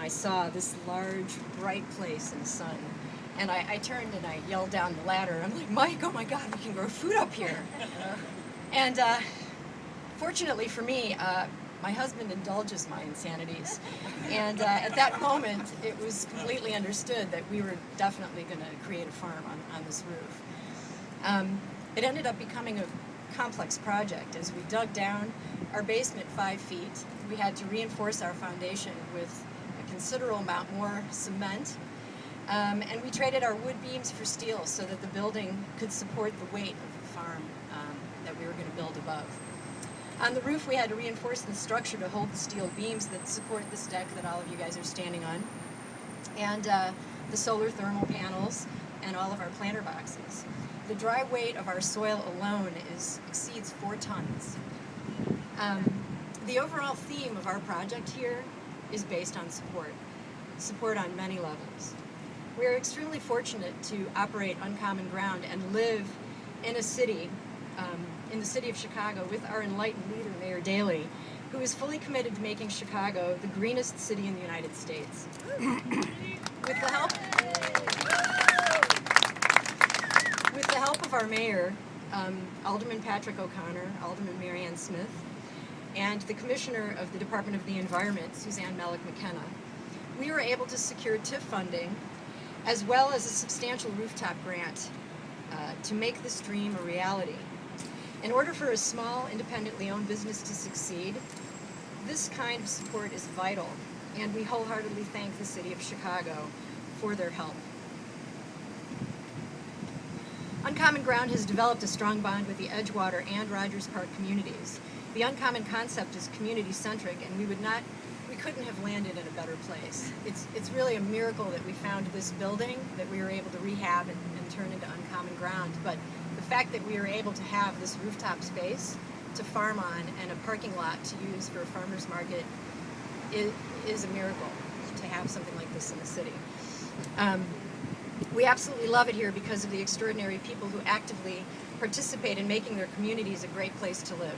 I saw this large, bright place in the sun. And I turned and I yelled down the ladder. I'm like, Mike, oh my God, we can grow food up here. And fortunately for me, my husband indulges my insanities. And at that moment, it was completely understood that we were definitely going to create a farm on this roof. It ended up becoming a complex project. As we dug down our basement 5 feet, we had to reinforce our foundation with a considerable amount more cement. And we traded our wood beams for steel so that the building could support the weight of the farm that we were going to build above. On the roof, we had to reinforce the structure to hold the steel beams that support this deck that all of you guys are standing on, and the solar thermal panels, and all of our planter boxes. The dry weight of our soil alone exceeds 4 tons. The overall theme of our project here is based on support on many levels. We are extremely fortunate to operate Uncommon Ground and live in a city, in the city of Chicago, with our enlightened leader, Mayor Daley, who is fully committed to making Chicago the greenest city in the United States. With the help of our mayor, Alderman Patrick O'Connor, Alderman Marianne Smith, and the Commissioner of the Department of the Environment, Suzanne Malik McKenna, we were able to secure TIF funding as well as a substantial rooftop grant to make this dream a reality. In order for a small, independently owned business to succeed, this kind of support is vital, and we wholeheartedly thank the City of Chicago for their help. Uncommon Ground has developed a strong bond with the Edgewater and Rogers Park communities. The Uncommon concept is community-centric, and we couldn't have landed in a better place. It's really a miracle that we found this building that we were able to rehab and turn into Uncommon Ground. But the fact that we were able to have this rooftop space to farm on and a parking lot to use for a farmer's market is a miracle to have something like this in the city. We absolutely love it here because of the extraordinary people who actively participate in making their communities a great place to live.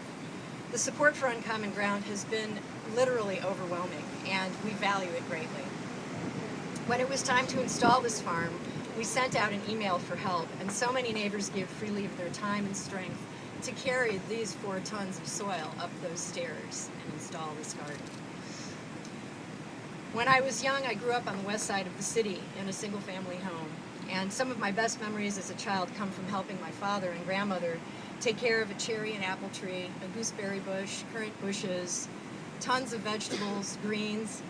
The support for Uncommon Ground has been literally overwhelming, and we value it greatly. When it was time to install this farm, we sent out an email for help, and so many neighbors gave freely of their time and strength to carry these 4 tons of soil up those stairs and install this garden. When I was young, I grew up on the west side of the city in a single-family home, and some of my best memories as a child come from helping my father and grandmother take care of a cherry and apple tree, a gooseberry bush, currant bushes, tons of vegetables, greens,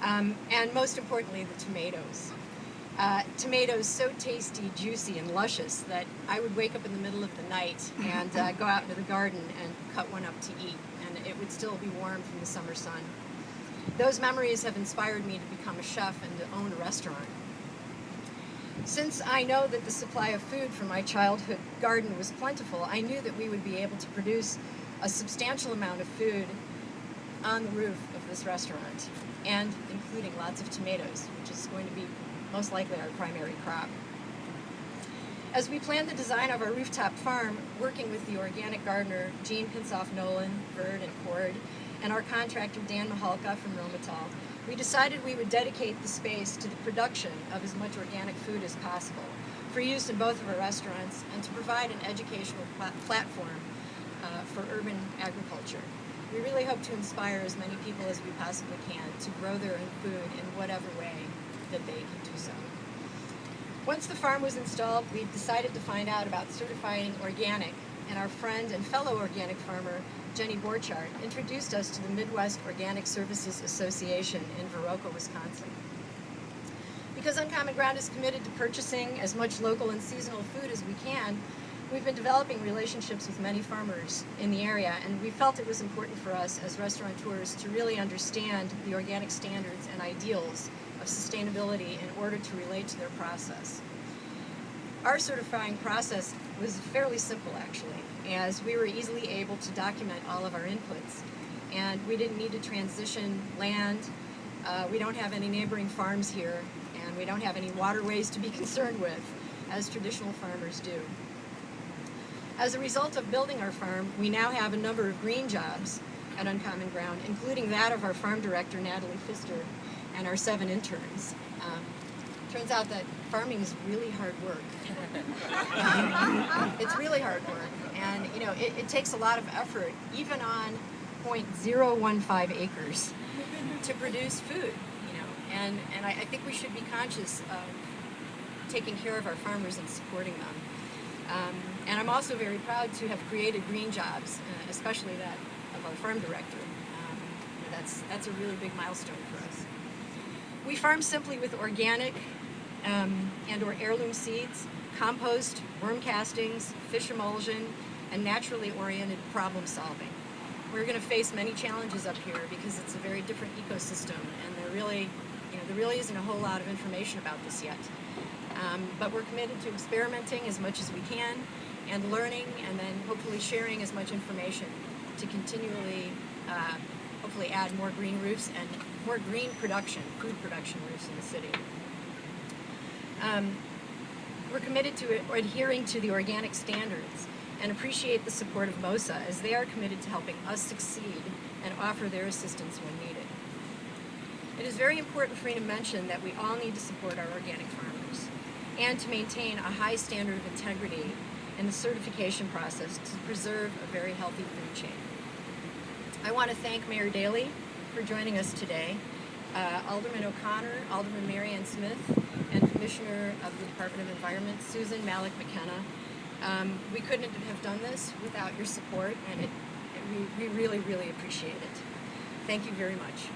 and most importantly, the tomatoes. Tomatoes so tasty, juicy, and luscious that I would wake up in the middle of the night and go out into the garden and cut one up to eat, and it would still be warm from the summer sun. Those memories have inspired me to become a chef and to own a restaurant. Since I know that the supply of food from my childhood garden was plentiful, I knew that we would be able to produce a substantial amount of food on the roof of this restaurant, and including lots of tomatoes, which is going to be most likely our primary crop. As we planned the design of our rooftop farm, working with the organic gardener Jean Pinsoff-Nolan, Bird, and Cord, and our contractor Dan Mahalka from Romital, we decided we would dedicate the space to the production of as much organic food as possible for use in both of our restaurants and to provide an educational platform for urban agriculture. We really hope to inspire as many people as we possibly can to grow their own food in whatever way that they can do so. Once the farm was installed, we decided to find out about certifying organic, and our friend and fellow organic farmer, Jenny Borchardt, introduced us to the Midwest Organic Services Association in Viroqua, Wisconsin. Because Uncommon Ground is committed to purchasing as much local and seasonal food as we can, we've been developing relationships with many farmers in the area, and we felt it was important for us as restaurateurs to really understand the organic standards and ideals of sustainability in order to relate to their process. Our certifying process was fairly simple, actually, as we were easily able to document all of our inputs, and we didn't need to transition land. We don't have any neighboring farms here, and we don't have any waterways to be concerned with, as traditional farmers do. As a result of building our farm, we now have a number of green jobs at Uncommon Ground, including that of our farm director, Natalie Pfister, and our 7 interns. Turns out that farming is really hard work. It's really hard work, and you know it takes a lot of effort, even on 0.015 acres, to produce food. You know, and I think we should be conscious of taking care of our farmers and supporting them. And I'm also very proud to have created green jobs, especially that of our farm director. That's a really big milestone for us. We farm simply with organic and or heirloom seeds, compost, worm castings, fish emulsion, and naturally oriented problem solving. We're going to face many challenges up here because it's a very different ecosystem, and there really isn't a whole lot of information about this yet. But we're committed to experimenting as much as we can and learning, and then hopefully sharing as much information to continually hopefully add more green roofs and more green production, food production roofs in the city. We're committed to adhering to the organic standards and appreciate the support of MOSA, as they are committed to helping us succeed and offer their assistance when needed. It is very important for me to mention that we all need to support our organic farmers and to maintain a high standard of integrity in the certification process to preserve a very healthy food chain. I want to thank Mayor Daley for joining us today, Alderman O'Connor, Alderman Mary Ann Smith, and Commissioner of the Department of Environment, Susan Malik McKenna. We couldn't have done this without your support, and we really, really appreciate it. Thank you very much.